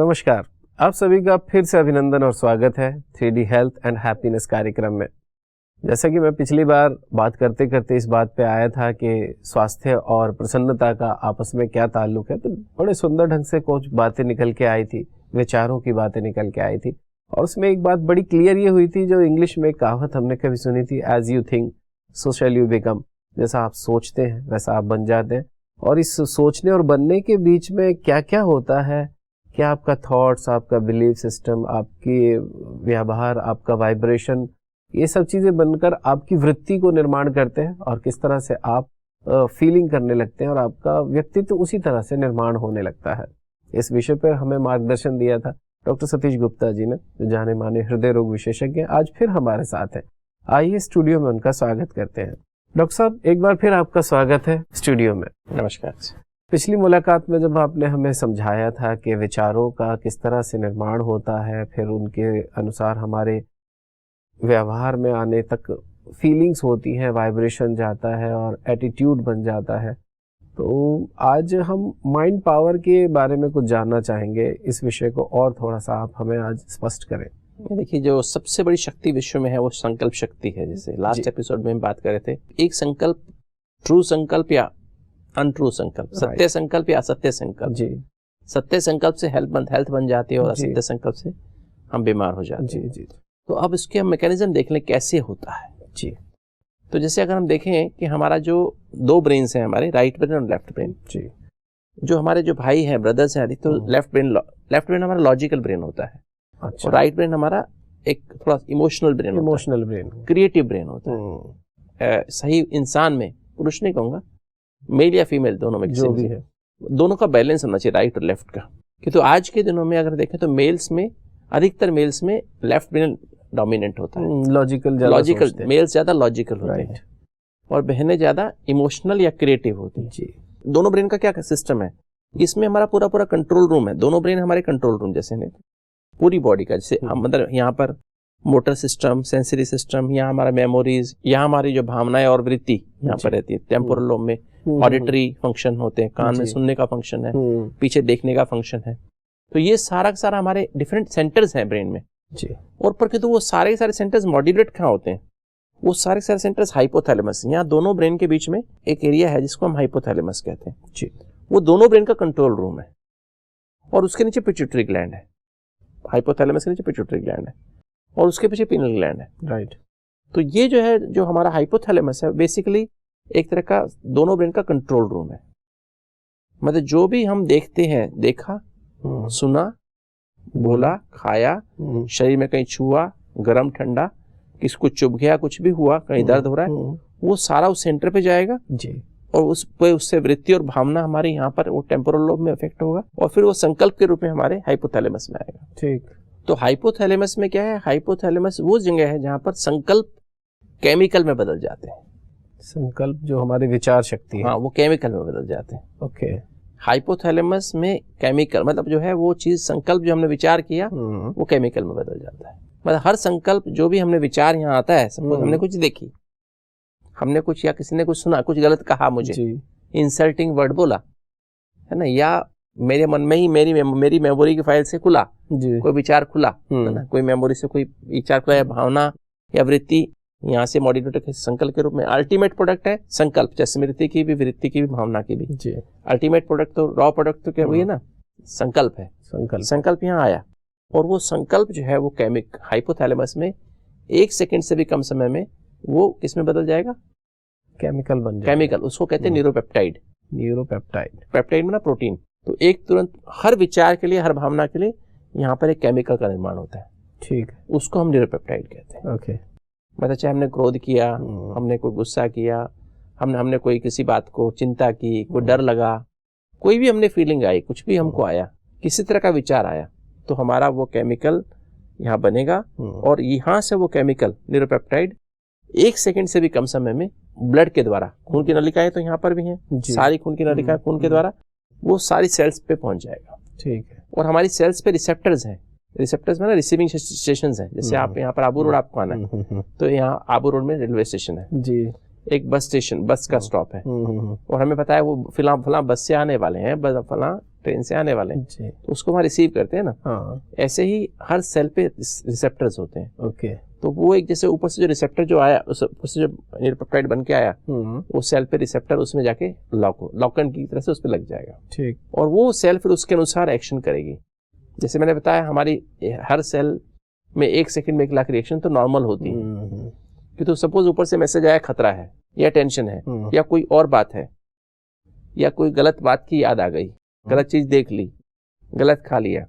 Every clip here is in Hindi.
नमस्कार, आप सभी का फिर से अभिनंदन और स्वागत है 3D हेल्थ एंड हैप्पीनेस कार्यक्रम में। जैसा कि मैं पिछली बार बात करते करते इस बात पे आया था कि स्वास्थ्य और प्रसन्नता का आपस में क्या ताल्लुक है, तो बड़े सुंदर ढंग से कुछ बातें निकल के आई थी, विचारों की बातें निकल के आई थी। और उसमें एक बात बड़ी क्लियर ये हुई थी, जो इंग्लिश में कहावत हमने कभी सुनी थी, as you think so shall you become. जैसा आप सोचते हैं वैसा आप बन जाते हैं। और इस सोचने और बनने के बीच में क्या क्या होता है, क्या आपका थॉट्स, आपका बिलीफ सिस्टम, आपकी व्यवहार, आपका वाइब्रेशन, ये सब चीज़ें बनकर आपकी वृत्ति को निर्माण करते हैं और किस तरह से आप फीलिंग करने लगते हैं और आपका व्यक्तित्व उसी तरह से निर्माण होने लगता है। इस विषय पर हमें मार्गदर्शन दिया था डॉक्टर सतीश गुप्ता जी ने, जो जाने माने हृदय रोग विशेषज्ञ आज फिर हमारे साथ हैं। आइए स्टूडियो में उनका स्वागत करते हैं। डॉक्टर साहब, एक बार फिर आपका स्वागत है स्टूडियो में। नमस्कार। पिछली मुलाकात में जब आपने हमें समझाया था कि विचारों का किस तरह से निर्माण होता है, फिर उनके अनुसार हमारे व्यवहार में आने तक फीलिंग्स होती हैं, वाइब्रेशन जाता है और एटीट्यूड बन जाता है, तो आज हम माइंड पावर के बारे में कुछ जानना चाहेंगे। इस विषय को और थोड़ा सा आप हमें आज स्पष्ट करें। देखिए, जो सबसे बड़ी शक्ति विश्व में है वो संकल्प शक्ति है। जैसे लास्ट एपिसोड में हम बात कर रहे थे, एक संकल्प, ट्रू संकल्प या अनट्रू संकल्प, सत्य संकल्प या असत्य संकल्प। जी, सत्य संकल्प से हेल्थ बन जाती है और असत्य संकल्प से हम बीमार हो जाते हैं। जी। तो अब इसके हम मैकेनिज्म देख लें कैसे होता है। जी, तो जैसे अगर हम देखें कि हमारा जो दो ब्रेन्स हैं, हमारे राइट ब्रेन और लेफ्ट ब्रेन, जी, जो हमारे जो भाई हैं, ब्रदर्स हैं आदि, तो लेफ्ट ब्रेन हमारा लॉजिकल ब्रेन होता है। अच्छा। और राइट ब्रेन हमारा एक थोड़ा इमोशनल ब्रेन, क्रिएटिव ब्रेन होता है। सही इंसान में, पुरुष नहीं कहूंगा, मेल या फीमेल दोनों में जो भी है, दोनों का बैलेंस होना चाहिए, राइट और लेफ्ट का। कि तो आज के दिनों में अगर देखें तो अधिकतर मेल्स में लेफ्ट ब्रेन डोमिनेंट होता है। लॉजिकल मेल्स ज्यादा लॉजिकल होते हैं और बहनें ज्यादा इमोशनल या क्रिएटिव होती हैं। जी। दोनों ब्रेन का क्या सिस्टम है, इसमें हमारा पूरा कंट्रोल रूम है। दोनों ब्रेन हमारे कंट्रोल रूम जैसे हैं पूरी बॉडी का। जैसे मतलब यहाँ पर मोटर सिस्टम, सेंसरी सिस्टम, यहाँ हमारा मेमोरीज, यहाँ हमारी जो भावनाएं और वृत्ति यहाँ पर रहती है। टेम्पोरल लोब में ऑडिटरी फंक्शन होते हैं, कान में सुनने का फंक्शन है, पीछे देखने का फंक्शन है। तो ये सारा का सारा हमारे डिफरेंट सेंटर्स हैं ब्रेन में। जी। और पर किंतु वो सारे के सारे सेंटर्स मॉड्यूलेट कहाँ होते हैं, वो सारे के सारे सेंटर्स हाइपोथैलेमस। यहाँ दोनों ब्रेन के बीच में एक एरिया है जिसको हम हाइपोथैलेमस कहते हैं। जी। वो दोनों ब्रेन का कंट्रोल रूम है और उसके नीचे पिट्यूटरी ग्लैंड है। हाइपोथैलेमस के नीचे पिट्यूटरी ग्लैंड है और उसके पीछे पीनल ग्लैंड है। राइट। तो ये जो है, जो हमारा हाइपोथैलेमस है, बेसिकली एक तरह का दोनों ब्रेन का कंट्रोल रूम है। मतलब जो भी हम देखते हैं, देखा, सुना, बोला, खाया, शरीर में कहीं छुआ, गर्म ठंडा, किसको चुभ गया, कुछ भी हुआ, कहीं दर्द हो रहा है, वो सारा उस सेंटर पे जाएगा। जी। और उस पे उससे वृत्ति और भावना हमारे यहाँ पर वो टेम्पोरल लोब में इफेक्ट होगा और फिर वो संकल्प के रूप में हमारे हाइपोथैलेमस में आएगा। ठीक। तो हाइपोथैलेमस में क्या है, हाइपोथैलेमस वो जगह है जहाँ पर संकल्प केमिकल में बदल जाते हैं। संकल्प जो हमारी विचार शक्ति है, हाँ, वो केमिकल में बदल जाते हैं। ओके। हाइपोथैलेमस में केमिकल मतलब जो है वो चीज, संकल्प जो हमने विचार किया वो केमिकल में बदल जाता है। मतलब हर संकल्प जो भी हमने विचार यहाँ आता है, सपोज हमने कुछ देखी, हमने कुछ, या किसी ने कुछ सुना, कुछ गलत कहा मुझे, इंसल्टिंग वर्ड बोला है ना, या मेरे मन में ही मेरी मेमोरी की फाइल से खुला कोई विचार, खुला है ना, कोई मेमोरी से कोई विचार खुला, या भावना या वृत्ति यहाँ से मॉड्यूलेट संकल्प के रूप में। अल्टीमेट प्रोडक्ट है संकल्प, जैसे स्मृति की भी, वृत्ति की भी, भावना की भी। अल्टीमेट प्रोडक्ट तो रॉ प्रोडक्ट तो क्या हुई है ना, संकल्प है। संकल्प यहाँ आया और वो संकल्प जो है वो हाइपोथैलेमस में 1 सेकंड से भी कम समय में वो किसमें बदल जाएगा, केमिकल बन जाएगा। केमिकल, उसको कहते हैं न्यूरोपेप्टाइड। पेप्टाइड में ना प्रोटीन। तो एक तुरंत हर विचार के लिए, हर भावना के लिए यहाँ पर एक केमिकल का निर्माण होता है। ठीक। उसको हम न्यूरोपेप्टाइड कहते हैं। ओके। मतलब चाहे हमने क्रोध किया, हमने कोई गुस्सा किया, हमने कोई किसी बात को चिंता की, कोई डर लगा, कोई भी हमने फीलिंग आई, कुछ भी हमको आया, किसी तरह का विचार आया, तो हमारा वो केमिकल यहाँ बनेगा और यहाँ से वो केमिकल न्यूरोपेप्टाइड 1 सेकंड से भी कम समय में ब्लड के द्वारा, खून की नलिकाएं तो यहाँ पर भी हैं, सारी खून की नलिकाएं, खून के द्वारा वो सारी सेल्स पे पहुंच जाएगा। ठीक है। और हमारी सेल्स पे रिसेप्टर्स हैं। रिसेप्टर्स में ना रिसीविंग स्टेशन हैं। जैसे आप यहाँ पर आबू रोड आपको आना है, तो यहाँ आबू रोड में रेलवे स्टेशन है जी, एक बस स्टेशन, बस का स्टॉप है और हमें पता है वो फला बस से आने वाले हैं, फला ट्रेन से आने वाले हैं, तो उसको वहाँ रिसीव करते हैं ना। हाँ। ऐसे ही हर सेल पे रिसेप्टर्स होते हैं। ओके। तो वो एक जैसे ऊपर से जो रिसेप्टर जो आया, उस ऊपर से जो न्यूरोपेप्टाइड बन के आया, वो सेल पे रिसेप्टर उसमें जाके लॉकन की तरह से उस पर लग जाएगा। ठीक। और वो सेल फिर उसके अनुसार एक्शन करेगी। जैसे मैंने बताया, हमारी हर सेल में 1 सेकंड में 1 लाख रिएक्शन तो नॉर्मल होती है। कि तो सपोज ऊपर से मैसेज आया, खतरा है या टेंशन है या कोई और बात है या कोई गलत बात की याद आ गई, गलत चीज देख ली, गलत खा लिया,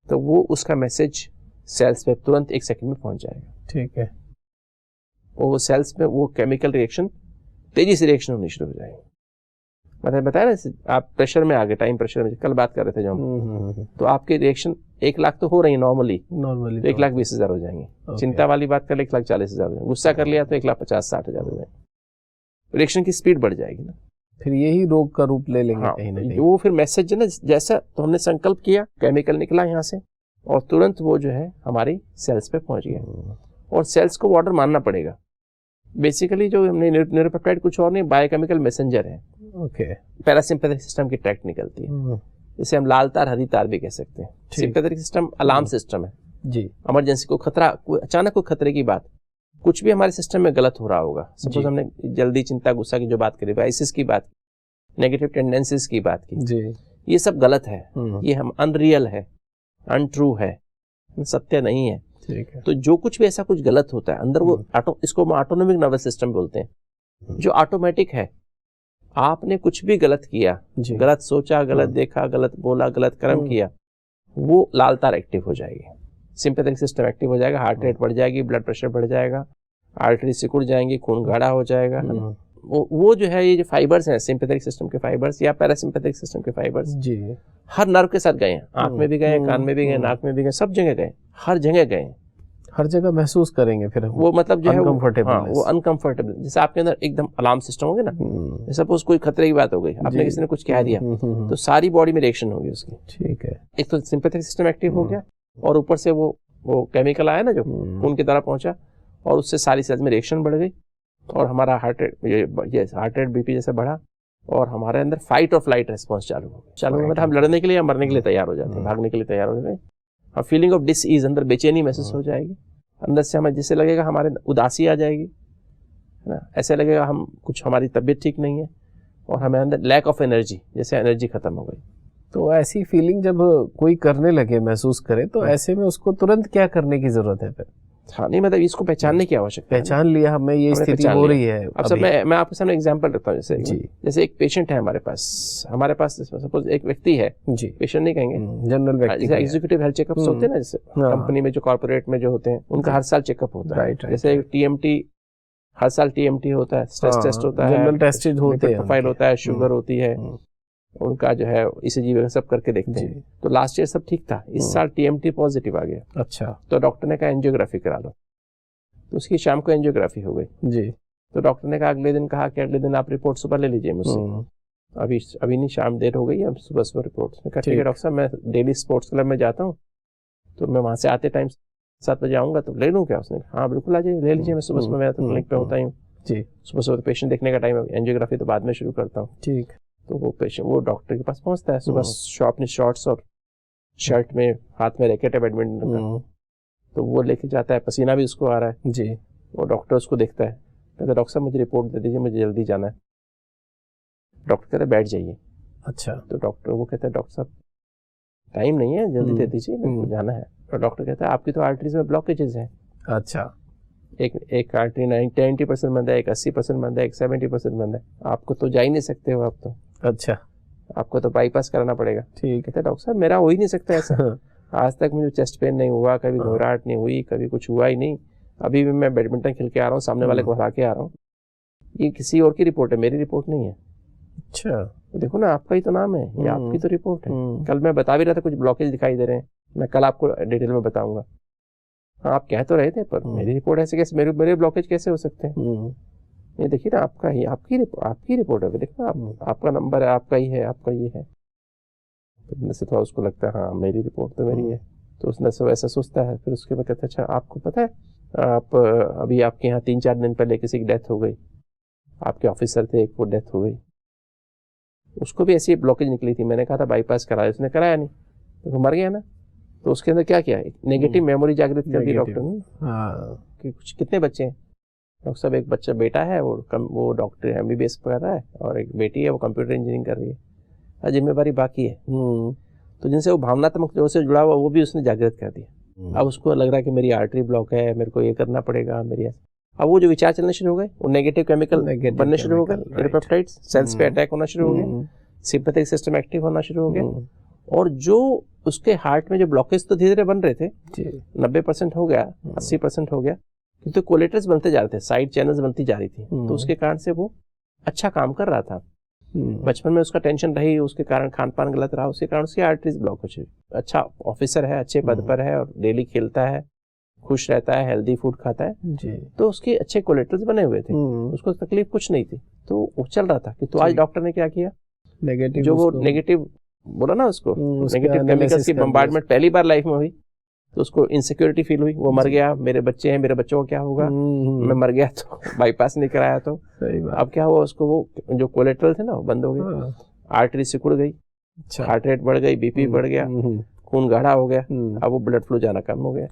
तो वो उसका मैसेज सेल्स पे तुरंत 1 सेकंड में पहुंच जाएगा। ठीक है। वो सेल्स में वो केमिकल रिएक्शन तेजी से रिएक्शन होनी शुरू हो जाएगी। मतलब बताया ना, आप प्रेशर में आ गए, टाइम प्रेशर में कल बात कर रहे थे जो हम, तो आपके रिएक्शन 1 लाख तो हो रही है नॉर्मली तो 1,20,000 हो जाएंगे। चिंता वाली बात कर ले 1,40,000 हो जाएंगे। गुस्सा कर लिया तो 1,50,000-60,000 हो जाएंगे। रिएक्शन की स्पीड बढ़ जाएगी ना, फिर यही रोग का रूप ले लेंगे। हाँ, कहीं ना कहीं वो फिर मैसेज ना, जैसा तो हमने संकल्प किया, केमिकल निकला यहाँ से और तुरंत वो जो है हमारी सेल्स पे पहुंच गया। और सेल्स को ऑर्डर मानना पड़ेगा। बेसिकली जो हमने न्यूरोपेप्टाइड कुछ और नहीं, बायोकेमिकल मैसेंजर है। ओके। पैरासिम्पैथिक सिस्टम की ट्रैक्ट निकलती है, इसे हम लाल तार हरी तार भी कह सकते हैं। सिंपैथेटिक सिस्टम अलार्म सिस्टम है जी। इमरजेंसी को खतरा, अचानक कोई खतरे की बात, कुछ भी हमारे सिस्टम में गलत हो रहा होगा, सपोज हमने जल्दी, चिंता, गुस्सा की जो बात करी, वाइसिस की बात, नेगेटिव टेंडेंसीज की बात की जी, ये सब गलत है, ये हम अनरियल है, अनट्रू है, सत्य नहीं है। ठीक है। तो जो कुछ भी ऐसा कुछ गलत होता है अंदर, वो इसको ऑटोनोमिक नर्वस सिस्टम बोलते हैं, जो ऑटोमेटिक है। आपने कुछ भी गलत किया, गलत सोचा, गलत देखा, गलत बोला, गलत कर्म किया, वो लाल तार एक्टिव हो जाएगी, सिंपैथेटिक सिस्टम एक्टिव हो जाएगा, हार्ट रेट बढ़ जाएगी, ब्लड प्रेशर बढ़ जाएगा, आर्टरी सिकुड़ जाएंगी, खून गाढ़ा हो जाएगा। वो जो है, ये जो फाइबर्स हैं सिंपैथेटिक सिस्टम के फाइबर्स या पैरासिम्पैथिक सिस्टम के फाइबर्स जी, हर नर्व के साथ गए हैं, आंख में भी गए, कान में भी गए, नाक में भी गए, सब जगह गए, हर जगह गए, हर जगह महसूस करेंगे। फिर वो मतलब जो है वो अनकंफर्टेबल, जैसे आपके अंदर एकदम अलार्म सिस्टम होगा ना, सपोज कोई खतरे की बात हो गई, आपने किसी ने कुछ कह दिया, तो सारी बॉडी में रिएक्शन होगी उसकी। ठीक है। एक तो सिंपैथेटिक सिस्टम एक्टिव हो गया और ऊपर से वो केमिकल आया ना जो खून की तरह पहुंचा, और उससे सारी सेल्स में रिएक्शन बढ़ गई और हमारा हार्ट रेट बीपी जैसे बढ़ा और हमारे अंदर फाइट और फ्लाइट रेस्पॉन्स चालू हो गया। मतलब हम लड़ने के लिए या मरने के लिए तैयार हो जाते हैं, भागने के लिए तैयार हो जाते हैं। और फीलिंग ऑफ डिसईज, अंदर बेचैनी महसूस हो जाएगी, अंदर से हमें जैसे लगेगा हमारे उदासी आ जाएगी, है ना, ऐसे लगेगा हम कुछ, हमारी तबीयत ठीक नहीं है और हमें अंदर लैक ऑफ एनर्जी, जैसे एनर्जी खत्म हो गई। तो ऐसी फीलिंग जब कोई करने लगे, महसूस करे, तो ऐसे में उसको तुरंत क्या करने की जरूरत है फिर? हाँ, नहीं मतलब इसको पहचानने की आवश्यकता है। पहचान लिया हमें, ये स्थिति हो रही है। अब सब मैं आपके सामने एग्जांपल रखता हूँ। जैसे एक पेशेंट है हमारे पास सपोज एक व्यक्ति है जी, पेशेंट नहीं कहेंगे, जनरल व्यक्ति, जैसे एग्जीक्यूटिव हेल्थ चेकअप्स होते हैं ना, जैसे कंपनी में जो कॉर्पोरेट में जो होते हैं, उनका हर साल चेकअप होता है। जैसे TMT, हर साल TMT होता है, स्ट्रेस टेस्ट होता है, जनरल टेस्ट होते हैं, प्रोफाइल होता है, शुगर होती है, उनका जो है ECG वगैरह सब करके देखते हैं। तो लास्ट ईयर सब ठीक था, इस साल TMT पॉजिटिव आ गया। अच्छा। तो डॉक्टर ने कहा एंजियोग्राफी करा लो, तो उसकी शाम को एंजियोग्राफी हो गई जी। तो डॉक्टर ने कहा अगले दिन, कहा कि अगले दिन आप रिपोर्ट सुबह ले लीजिए मुझसे, अभी नहीं, शाम देर हो गई है, सुबह रिपोर्ट। ठीक है डॉक्टर साहब, मैं डेली स्पोर्ट्स क्लब में जाता हूँ, तो मैं वहाँ से आते टाइम 7 बजे आऊँगा, तो ले लूँ क्या? उसने कहा हाँ बिल्कुल आ जाइए, ले लीजिए, मैं सुबह मैं तो क्लिनिक पे होता ही हूँ जी, सुबह पेशेंट देखने का टाइम है, एंजियोग्राफी तो बाद में शुरू करता हूँ। ठीक। तो वो पेशेंट वो डॉक्टर के पास पहुंचता है सुबह, अपनी शॉर्ट्स और शर्ट में, हाथ में रैकेट है बैडमिंटन का, तो वो लेके जाता है, पसीना भी उसको आ रहा है जी। वो डॉक्टर उसको देखता है, कहता है डॉक्टर साहब मुझे रिपोर्ट दे दीजिए, मुझे जल्दी जाना है। डॉक्टर कहता है बैठ जाइए। अच्छा। तो डॉक्टर वो कहता है डॉक्टर साहब टाइम नहीं है, जल्दी दे दीजिए, मेरे को जाना है। और डॉक्टर कहता है आपकी तो आर्टरीज में ब्लॉकेजेस हैं। अच्छा। एक आर्टरी 90% बंद है, एक 80% बंद है, एक 70% बंद है, आपको तो जा ही नहीं सकते हो आप तो। अच्छा। आपको तो बाईपास कराना पड़ेगा। ठीक है डॉक्टर साहब, मेरा हो ही नहीं सकता ऐसा। आज तक मुझे चेस्ट पेन नहीं हुआ, कभी घबराहट नहीं हुई, कभी कुछ हुआ ही नहीं, अभी भी मैं बैडमिंटन खेल के आ रहा हूँ, सामने वाले को हरा के आ रहा हूँ। ये किसी और की रिपोर्ट है, मेरी रिपोर्ट नहीं है। अच्छा। तो देखो ना, आपका ही तो नाम है, ये आपकी तो रिपोर्ट है। कल मैं बता भी रहा था कुछ ब्लॉकेज दिखाई दे रहे हैं, मैं कल आपको डिटेल में बताऊंगा। हाँ आप कह तो रहे थे, पर मेरी रिपोर्ट ऐसे कैसे, मेरे ब्लॉकेज कैसे हो सकते हैं? ये देखिए ना, आपका ही, आपकी रिपोर्ट है, देखो आपका नंबर है, आपका ही है, आपका ये है। तो से थोड़ा उसको लगता है हाँ मेरी रिपोर्ट तो मेरी है, तो उसने सब ऐसा सोचता है। फिर उसके बाद कहता है अच्छा आपको पता है, आप अभी आपके यहाँ 3-4 दिन पहले किसी की डेथ हो गई, आपके ऑफिसर थे एक, वो डेथ हो गई। उसको भी ऐसी ब्लॉकेज निकली थी, मैंने कहा था बाईपास कराया, उसने कराया नहीं तो मर गया ना। तो उसके अंदर क्या किया, नेगेटिव मेमोरी जागृत कर दी डॉक्टर ने। कि कुछ कितने बच्चे हैं डॉक्टर साहब, एक बच्चा बेटा है वो डॉक्टर MBBS कर रहा है, और एक बेटी है वो कंप्यूटर इंजीनियरिंग कर रही है, जिम्मेवारी बाकी है। तो जिनसे वो भावनात्मक जो से जुड़ा हुआ वो भी उसने जागृत कर दिया। अब उसको लग रहा है कि मेरी आर्टरी ब्लॉक है, मेरे को ये करना पड़ेगा मेरी। अब वो जो विचार चलने शुरू हो गए, वो नेगेटिव केमिकल बनने शुरू हो गए, न्यूरोपेप्टाइड्स सेल्स पे अटैक होना शुरू हो गए, सिंपैथिक सिस्टम एक्टिव होना शुरू हो गया, और जो उसके हार्ट में जो ब्लॉकेज तो धीरे धीरे बन रहे थे, 90% हो गया, 80% हो गया, क्योंकि कोलेटर्स बनते जा रहे थे, साइड चैनल्स बनती जा रही थी, तो उसके कारण से वो अच्छा काम कर रहा था। बचपन में उसका टेंशन रही, उसके कारण खान पान गलत रहा, उसके कारण उसकी आर्टरीज ब्लॉक हो चुकी। अच्छा ऑफिसर है, अच्छे पद पर है, और डेली खेलता है, खुश रहता है, हेल्दी फूड खाता है जी। तो उसके अच्छे कोलेटर्स बने हुए थे, उसको तकलीफ कुछ नहीं थी, तो वो चल रहा था। कि तो आज डॉक्टर ने क्या किया, नेगेटिव जो वो नेगेटिव बोला ना उसको, नेगेटिव केमिकल्स की बम्बार्डमेंट पहली बार लाइफ में हुई, तो उसको इनसिक्योरिटी फील हुई, वो मर गया, मेरे बच्चे हैं, मेरे बच्चों को क्या होगा, मैं मर गया तो बाईपास नहीं कराया तो। अब क्या हुआ उसको, वो जो कोलेट्रल थे ना वो बंद हो गए, आर्टरी सिकुड़ गई, हार्ट रेट बढ़ गई, बीपी बढ़ गया, खून गाढ़ा हो गया, अब वो ब्लड फ्लो जाना कम हो गया,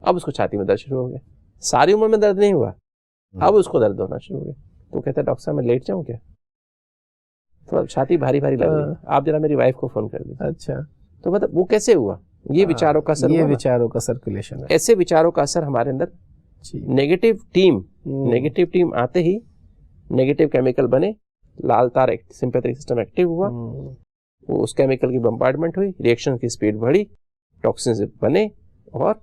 अब उसको छाती में दर्द शुरू हो गया। सारी उम्र में दर्द नहीं हुआ, अब उसको दर्द होना शुरू हो गया। तो कहता है डॉक्टर साहब मैं लेट जाऊं क्या, तो छाती भारी भारी लग रही है, आप जरा मेरी वाइफ को फोन कर दीजिए। अच्छा, तो मतलब वो कैसे हुआ, ये विचारों का असर, ये विचारों का सर्कुलेशन है। ऐसे विचारों का असर हमारे अंदर, नेगेटिव टीम आते ही नेगेटिव केमिकल बने, लाल तार सिंपैथिक सिस्टम एक्टिव हुआ, वो उस केमिकल की बम्बार्डमेंट हुई, रिएक्शन की स्पीड बढ़ी, टॉक्सिन्स बने, और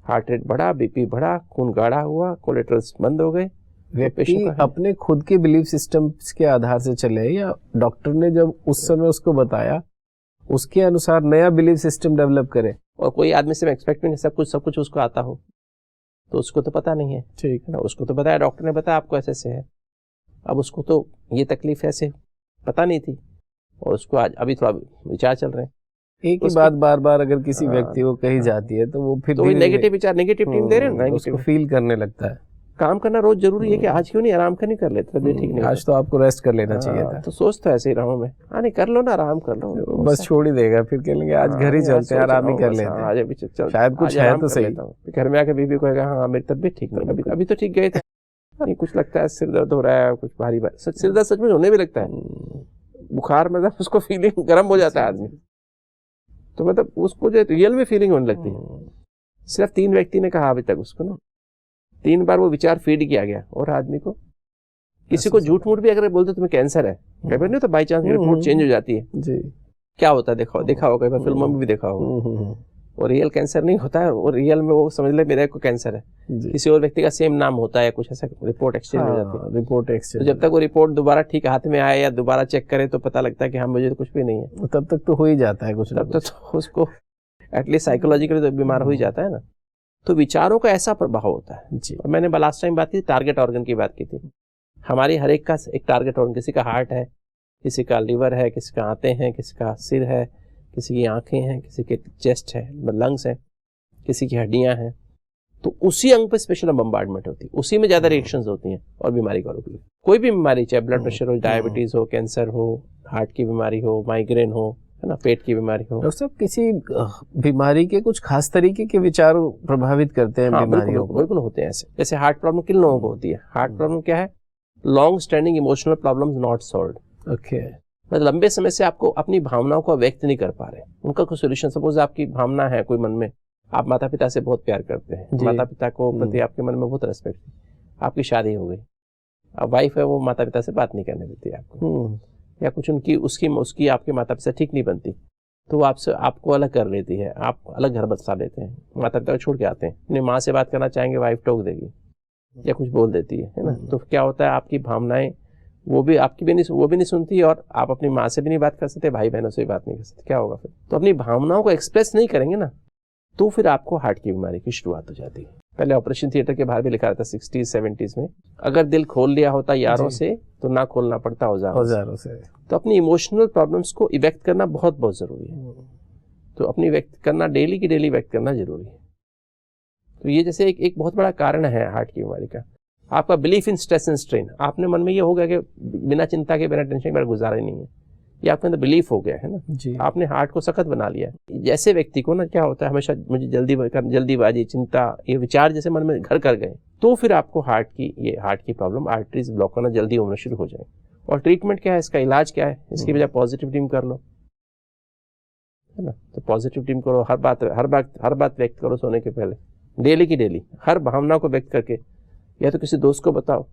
हार्ट रेट बढ़ा, बीपी बढ़ा, खून गाढ़ा हुआ, कोलेट्रल्स बंद हो गए। व्यक्ति अपने खुद के बिलीफ सिस्टम्स के आधार से चले, या डॉक्टर ने जब उस समय उसको बताया उसके अनुसार नया बिलीफ सिस्टम डेवलप करे। और कोई आदमी से एक्सपेक्ट भी नहीं सब कुछ उसको आता हो, तो उसको तो पता नहीं है, ठीक है ना, उसको तो बताया डॉक्टर ने, बताया आपको ऐसे से है, अब उसको तो ये तकलीफ ऐसे पता नहीं थी, और उसको आज अभी थोड़ा विचार चल रहे हैं। एक ही बात बार बार अगर किसी व्यक्ति को कही जाती है तो वो फिर तो नेगेटिव विचार, नेगेटिव टीम दे रहे हैं ना, उसको फील करने लगता है। काम करना रोज जरूरी है कि आज क्यों नहीं आराम कर नहीं कर लेते, तबीयत ठीक नहीं, आज तो आपको रेस्ट कर लेना चाहिए था। तो सोच तो ऐसे ही रहा हूं मैं, नहीं कर लो ना, आराम कर लो, बस छोड़ ही देगा, फिर कहेंगे आज घर ही चलते हैं, आराम ही कर लेते हैं, आज अभी चल, शायद कुछ है तो सही। घर में आके बीबी को कहेगा हाँ मेरी तबीयत ठीक नहीं, अभी तो ठीक गए थे, नहीं कुछ लगता है सिर दर्द हो रहा है, कुछ भारी सिर दर्द सच में होने भी लगता है, बुखार में उसको फीलिंग गर्म हो जाता है आदमी, तो मतलब उसको जो रियल में फीलिंग होने लगती है। सिर्फ 3 व्यक्ति ने कहा अभी तक उसको ना, 3 बार वो विचार फीड किया गया, और आदमी को किसी को झूठ मूठ भी अगर बोलते तुम्हें कैंसर है, कई बार नहीं तो बाई चांस रिपोर्ट चेंज हो जाती है जी, क्या होता है देखा होगा, कई बार फिल्मों में भी देखा होगा, और रियल कैंसर नहीं होता है, और रियल में वो समझ ले मेरे को कैंसर है, किसी और व्यक्ति का सेम नाम होता है, कुछ ऐसा रिपोर्ट एक्सचेंज हो जाती है, रिपोर्ट एक्सचेंज। तो जब तक वो रिपोर्ट दोबारा ठीक हाथ में आए या दोबारा चेक करे तो पता लगता है कि हाँ मुझे तो कुछ भी नहीं है, तब तक तो हो ही जाता है कुछ, तब तक तो उसको एटलीस्ट साइकोलॉजिकली तो बीमार हो ही जाता है ना। तो विचारों का ऐसा प्रभाव होता है जी। और मैंने लास्ट टाइम बात की टारगेट ऑर्गन की बात की थी, हमारी हर एक का एक टारगेट ऑर्गन, किसी का हार्ट है, किसी का लिवर है, किसी का आंतें हैं, किसी का सिर है, किसी की आंखें हैं, किसी के चेस्ट है, लंग्स है, किसी की हड्डियां हैं, तो उसी अंग पे स्पेशल बम्बार्डमेंट होती है, उसी में ज्यादा रिएक्शंस होती हैं, और बीमारी का रोक, कोई भी बीमारी, चाहे ब्लड प्रेशर हो, डायबिटीज हो, कैंसर हो, हार्ट की बीमारी हो, माइग्रेन हो, है ना, पेट की बीमारी हो। डॉक्टर साहब किसी बीमारी के कुछ खास तरीके के विचार प्रभावित करते हैं बीमारियों को? बिल्कुल होते हैं ऐसे, जैसे हार्ट प्रॉब्लम किन लोगों को होती है, हार्ट प्रॉब्लम क्या है, long standing emotional problems not solved. Okay, मतलब लंबे समय से आपको अपनी भावनाओं को व्यक्त नहीं कर पा रहे, उनका कोई सोल्यूशन। सपोज आपकी भावना है कोई मन में, आप माता पिता से बहुत प्यार करते हैं, माता पिता को प्रति आपके मन में बहुत रेस्पेक्ट है, आपकी शादी हो गई, अब वाइफ है वो माता पिता से बात नहीं करने देती आपको, या कुछ उसकी आपके माता पिता ठीक नहीं बनती, तो वो आपको अलग कर लेती है, आप अलग घर बसा लेते हैं, माता पिता को छोड़ के आते हैं, अपनी माँ से बात करना चाहेंगे, वाइफ टोक देगी या कुछ बोल देती है ना। तो क्या होता है, आपकी भावनाएं वो भी नहीं सुनती, और आप अपनी माँ से भी नहीं बात कर सकते, भाई बहनों से भी बात नहीं कर सकते, क्या होगा फिर? तो अपनी भावनाओं को एक्सप्रेस नहीं करेंगे ना, तो फिर आपको हार्ट की बीमारी की शुरुआत हो जाती है। पहले ऑपरेशन थिएटर के बाहर भी लिखा रहता 60s 70s में, अगर दिल खोल लिया होता यारों से तो ना खोलना पड़ता औजारों से। तो अपनी इमोशनल प्रॉब्लम्स को व्यक्त करना बहुत बहुत जरूरी है, तो अपनी व्यक्त करना, डेली की डेली व्यक्त करना जरूरी है। तो ये जैसे एक बहुत बड़ा कारण है हार्ट की बीमारी का, आपका belief in stress and strain. आपने मन में ये होगा कि बिना चिंता के, बिना टेंशन के गुजारा ही नहीं है, ये आपके अंदर बिलीफ हो गया है ना जी। आपने हार्ट को सख्त बना लिया है। जैसे व्यक्ति को ना क्या होता है हमेशा मुझे जल्दीबाजी चिंता ये विचार जैसे मन में घर कर गए तो फिर आपको हार्ट की प्रॉब्लम आर्टरीज ब्लॉक होना जल्दी होना शुरू हो जाए। और ट्रीटमेंट क्या है, इसका इलाज क्या है, इसकी वजह पॉजिटिव ड्रीम कर लो, है ना। तो पॉजिटिव ड्रीम करो, हर बात व्यक्त करो सोने के पहले, डेली की डेली हर भावना को व्यक्त करके, या तो किसी दोस्त को बताओ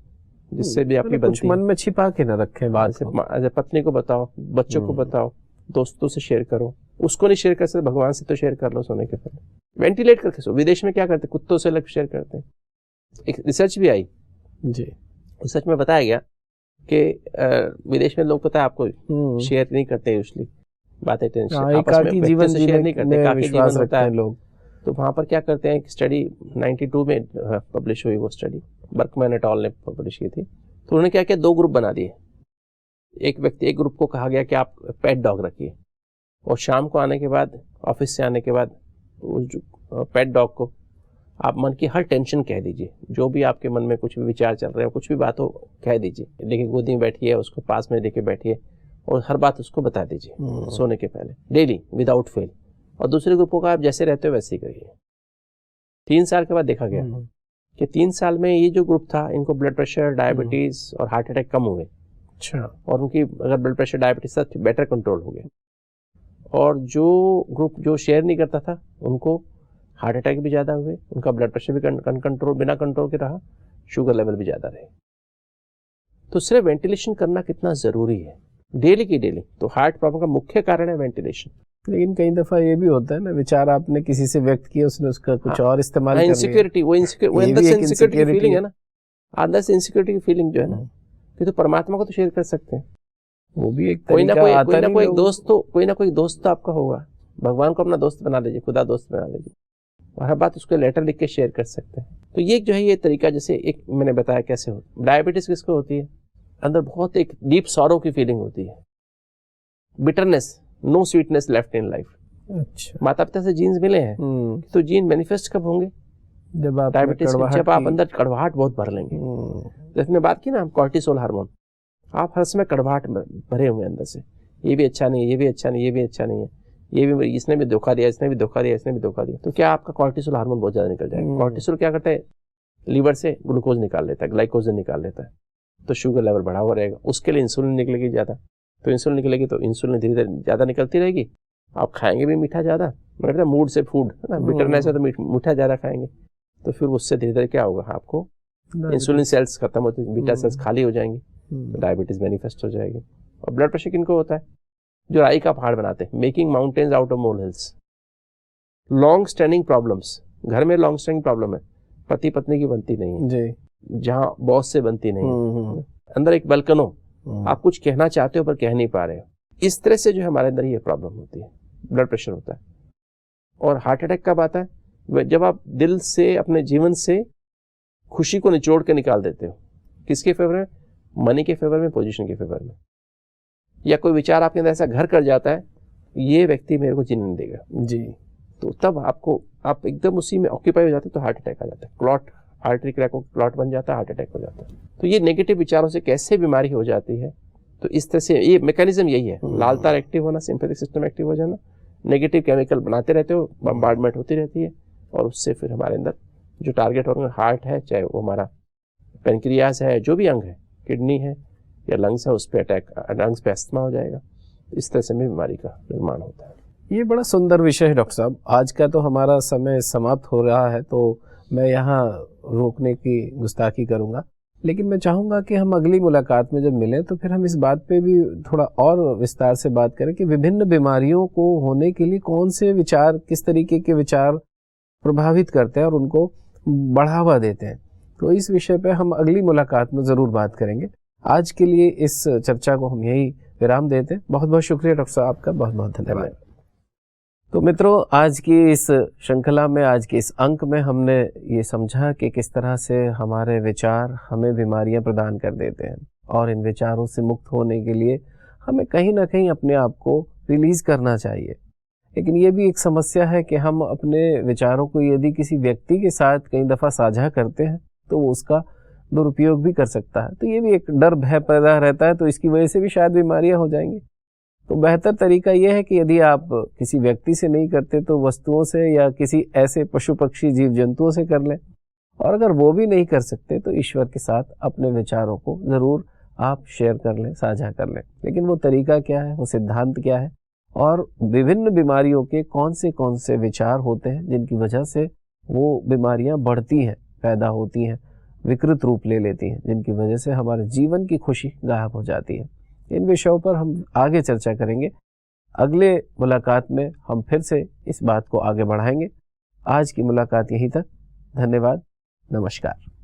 जिससे भी आपकी बनती मन में छिपा के न रखें बात जैसे पत्नी को बताओ, बच्चों को बताओ, दोस्तों से शेयर करो, उसको नहीं शेयर कर सकते भगवान से तो शेयर कर लो सोने के पहले, वेंटिलेट करके सो। विदेश में क्या करते, कुत्तों से लग शेयर करते हैं। एक रिसर्च भी आई जी, रिसर्च में बताया गया कि विदेश में लोग पता है आपको शेयर नहीं करते यूजुअली बातें, टेंशन आपस में जीवन से शेयर नहीं करते, काफी जीवन होता है लोग। तो वहाँ पर क्या करते हैं, एक स्टडी 92 में पब्लिश हुई, वो स्टडी बर्कमैन एट ऑल ने पब्लिश की थी। तो उन्होंने क्या किया, 2 ग्रुप बना दिए। एक ग्रुप को कहा गया कि आप पेट डॉग रखिए और शाम को आने के बाद, ऑफिस से आने के बाद उस पेट डॉग को आप मन की हर टेंशन कह दीजिए, जो भी आपके मन में कुछ भी विचार चल रहे हो, कुछ भी बात हो कह दीजिए, लेकिन गोदी में बैठिए, उसको पास में लेके बैठिए और हर बात उसको बता दीजिए सोने के पहले, डेली विदाउट फेल। और दूसरे ग्रुपों का आप जैसे रहते हो वैसे ही करिए। 3 साल के बाद देखा गया कि 3 साल में ये जो ग्रुप था इनको ब्लड प्रेशर, डायबिटीज और हार्ट अटैक कम हुए। अच्छा। और उनकी अगर ब्लड प्रेशर डायबिटीज था बेटर कंट्रोल हो गया। और जो ग्रुप जो शेयर नहीं करता था उनको हार्ट अटैक भी ज़्यादा हुए, उनका ब्लड प्रेशर भी कंट्रोल बिना कंट्रोल के रहा, शुगर लेवल भी ज़्यादा रहे। तो सिर्फ वेंटिलेशन करना कितना ज़रूरी है, डेली की डेली। तो हार्ट प्रॉब्लम का मुख्य कारण है वेंटिलेशन। लेकिन कई दफा ये भी होता है ना, विचार आपने किसी से व्यक्त किया, उसने उसका कुछ और इस्तेमाल कर लिया। इनसिक्योरिटी, वो अंदर से इनसिक्योरिटी की फीलिंग है ना, अंदर से इनसिक्योरिटी की फीलिंग जो है ना, कि तो परमात्मा को तो शेयर कर सकते हैं। वो भी एक कोई ना कोई दोस्त तो आपका होगा। भगवान को अपना दोस्त बना लीजिए, खुदा दोस्त बना लीजिए, और हर बात उसको लेटर लिख के शेयर कर सकते हैं। तो ये जो है ये तरीका, जैसे एक मैंने बताया कैसे हो। डायबिटीज किसको होती है, अंदर बहुत एक डीप सॉरो की फीलिंग होती है, bitterness, no sweetness left in life. अच्छा। माता पिता से जीन्स मिले हैं तो जीन मैनिफेस्ट कब होंगे, जब आप डायबिटीज, जब आप अंदर कड़वाहट बहुत भर लेंगे। जैसे मैंने बात की ना, कॉर्टिसोल हार्मोन, आप हर समय कड़वाहट भरे हुए अंदर से, ये भी अच्छा नहीं है, ये भी अच्छा नहीं, ये भी अच्छा नहीं है, ये भी, इसने भी धोखा दिया, इसने भी धोखा दिया, इसने भी धोखा दिया, तो क्या आपका कॉर्टिसोल हार्मोन बहुत ज्यादा निकल जाएगा। कॉर्टिसोल क्या करता है, लीवर से ग्लूकोज निकाल लेता है, ग्लाइकोजन निकाल लेता है, तो शुगर लेवल बढ़ा हुआ रहेगा। उसके लिए इंसुलिन निकलेगी ज्यादा, तो इंसुलिन निकलेगी तो इंसुलिन धीरे धीरे ज्यादा निकलती रहेगी। आप खाएंगे भी मीठा ज्यादा, मतलब मूड से फूड है ना, बिटरनेस है तो मीठा ज्यादा खाएंगे, तो फिर उससे धीरे धीरे क्या होगा, आपको इंसुलिन सेल्स खत्म होते, बीटा सेल्स खाली हो जाएंगी, तो डायबिटीज मैनिफेस्ट हो जाएगी। और ब्लड प्रेशर किनको होता है, जो राई का पहाड़ बनाते हैं, making mountains out of mole hills. Long standing problems, घर में लॉन्ग स्टैंडिंग प्रॉब्लम है, पति पत्नी की बनती नहीं है जी, जहाँ बॉस से बनती नहीं है, अंदर एक बलकनो, आप कुछ कहना चाहते हो पर कह नहीं पा रहे हो, इस तरह से जो है हमारे अंदर ये प्रॉब्लम होती है, ब्लड प्रेशर होता है। और हार्ट अटैक कब आता है, जब आप दिल से, अपने जीवन से खुशी को निचोड़ के निकाल देते हो। किसके फेवर में, मनी के फेवर में, पोजीशन के फेवर में, या कोई विचार आपके अंदर ऐसा घर कर जाता है, ये व्यक्ति मेरे को जीने नहीं देगा जी, तो तब आप एकदम उसी में ऑक्यूपाई हो जाते, तो हार्ट अटैक आ जाता है, क्लॉट, आर्टरी क्रैक हो, क्लॉट बन जाता है, हार्ट अटैक हो जाता है। तो ये नेगेटिव विचारों से कैसे बीमारी हो जाती है, तो इस तरह से ये मैकेनिज्म यही है, लाल तार एक्टिव होना, सिंपैथिक सिस्टम एक्टिव हो जाना, नेगेटिव केमिकल बनाते रहते हो, बम्बार्डमेंट होती रहती है, और उससे फिर हमारे अंदर जो टारगेट ऑर्गन हार्ट है, चाहे वो हमारा पेनक्रियाज है, जो भी अंग है, किडनी है या लंग्स है, उस पर अटैक, लंग्स पे अस्थमा हो जाएगा। इस तरह से भी बीमारी का निर्माण होता है। ये बड़ा सुंदर विषय है डॉक्टर साहब। आज का तो हमारा समय समाप्त हो रहा है, तो मैं यहाँ रोकने की गुस्ताखी करूँगा, लेकिन मैं चाहूँगा कि हम अगली मुलाकात में जब मिलें तो फिर हम इस बात पे भी थोड़ा और विस्तार से बात करें कि विभिन्न बीमारियों को होने के लिए कौन से विचार, किस तरीके के विचार प्रभावित करते हैं और उनको बढ़ावा देते हैं। तो इस विषय पे हम अगली मुलाकात में ज़रूर बात करेंगे। आज के लिए इस चर्चा को हम यही विराम देते हैं। बहुत बहुत शुक्रिया डॉक्टर साहब, आपका बहुत बहुत धन्यवाद। तो मित्रों, आज की इस श्रृंखला में, आज के इस अंक में हमने ये समझा कि किस तरह से हमारे विचार हमें बीमारियां प्रदान कर देते हैं, और इन विचारों से मुक्त होने के लिए हमें कहीं ना कहीं अपने आप को रिलीज़ करना चाहिए। लेकिन ये भी एक समस्या है कि हम अपने विचारों को यदि किसी व्यक्ति के साथ कई दफ़ा साझा करते हैं तो वो उसका दुरुपयोग भी कर सकता है। तो ये भी एक डर भय पैदा रहता है, तो इसकी वजह से भी शायद बीमारियां हो जाएंगी। तो बेहतर तरीका यह है कि यदि आप किसी व्यक्ति से नहीं करते तो वस्तुओं से या किसी ऐसे पशु पक्षी जीव जंतुओं से कर लें, और अगर वो भी नहीं कर सकते तो ईश्वर के साथ अपने विचारों को ज़रूर आप शेयर कर लें, साझा कर लें। लेकिन वो तरीका क्या है, वो सिद्धांत क्या है, और विभिन्न बीमारियों के कौन से विचार होते हैं जिनकी वजह से वो बीमारियां बढ़ती हैं, पैदा होती हैं, विकृत रूप ले लेती हैं, जिनकी वजह से हमारे जीवन की खुशी गायब हो जाती है। इन विषयों पर हम आगे चर्चा करेंगे। अगले मुलाकात में हम फिर से इस बात को आगे बढ़ाएंगे। आज की मुलाकात यहीं तक। धन्यवाद। नमस्कार।